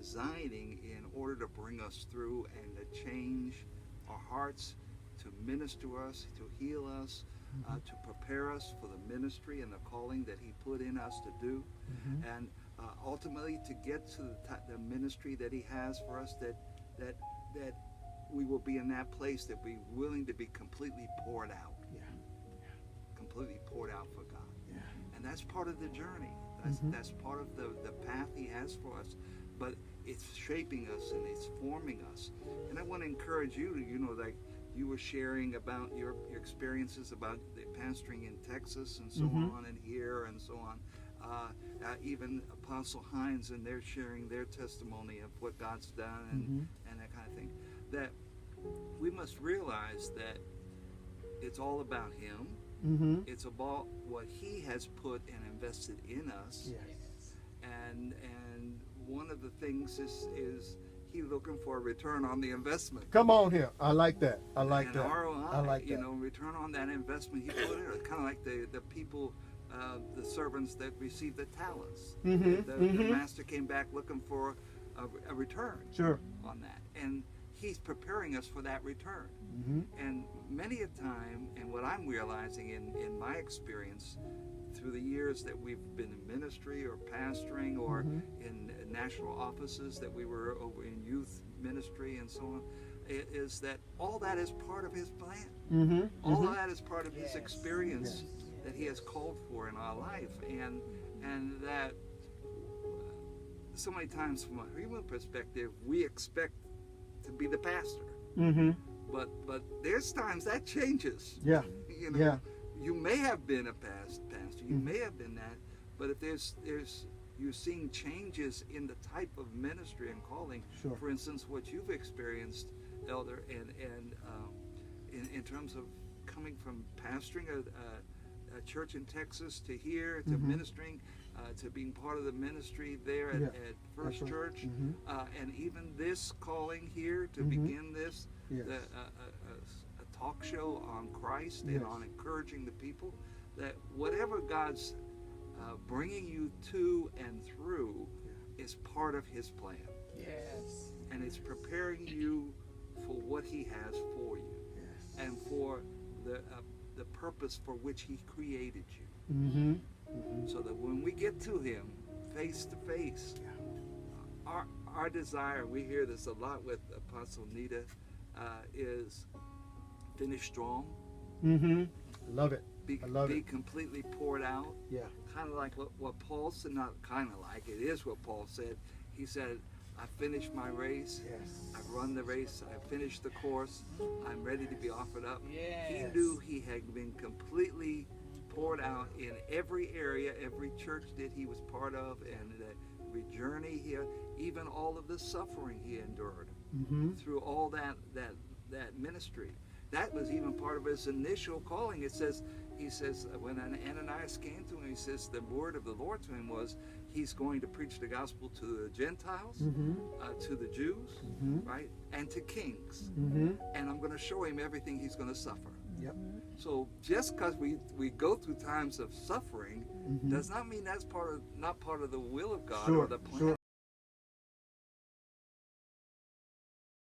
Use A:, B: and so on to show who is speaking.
A: designing in order to bring us through and to change our hearts, to minister us, to heal us, to prepare us for the ministry and the calling that he put in us to do, and ultimately to get to the ministry that he has for us, that we will be in that place that we're willing to be completely poured out. Completely poured out for God. And that's part of the journey. That's part of the path he has for us. But it's shaping us and it's forming us. And I want to encourage you to, like you were sharing about your experiences about the pastoring in Texas and so on, and here and so on. Even Apostle Hines, and they're sharing their testimony of what God's done and that kind of thing. That we must realize that it's all about him. It's about what he has put and invested in us. And one of the things is he looking for a return on the investment.
B: Come on here. I like that. I like
A: and
B: that.
A: ROI,
B: I like that.
A: Return on that investment he put in. Kind of like the people, the servants that received the talents. The master came back looking for a return on that. And he's preparing us for that return. And many a time, and what I'm realizing in my experience through the years that we've been in ministry or pastoring or in national offices that we were over in youth ministry and so on, is that all that is part of his plan. All of that is part of his experience that he has called for in our life. And that so many times from a human perspective, we expect to be the pastor. But there's times that changes. You may have been a pastor, you may have been that, but if there's you're seeing changes in the type of ministry and calling. For instance, what you've experienced, Elder, and in terms of coming from pastoring a church in Texas to here to ministering, to being part of the ministry there at First Church, and even this calling here to begin this, a talk show on Christ and on encouraging the people, that whatever God's bringing you to and through is part of his plan. And it's preparing you for what he has for you and for the purpose for which he created you. So that when we get to him face to face, our desire, we hear this a lot with Apostle Nita, is finish strong.
B: Love it.
A: Be completely poured out. Kind of like what Paul said, not kind of like, it is what Paul said. He said, I finished my race. I've run the race. I finished the course. I'm ready to be offered up. He knew he had been completely poured out in every area, every church that he was part of, and every journey here, even all of the suffering he endured through all that ministry. That was even part of his initial calling. He says, when Ananias came to him, he says the word of the Lord to him was, he's going to preach the gospel to the Gentiles, to the Jews, right, and to kings. And I'm going to show him everything he's going to suffer. So just because we go through times of suffering does not mean that's not part of the will of God or the plan.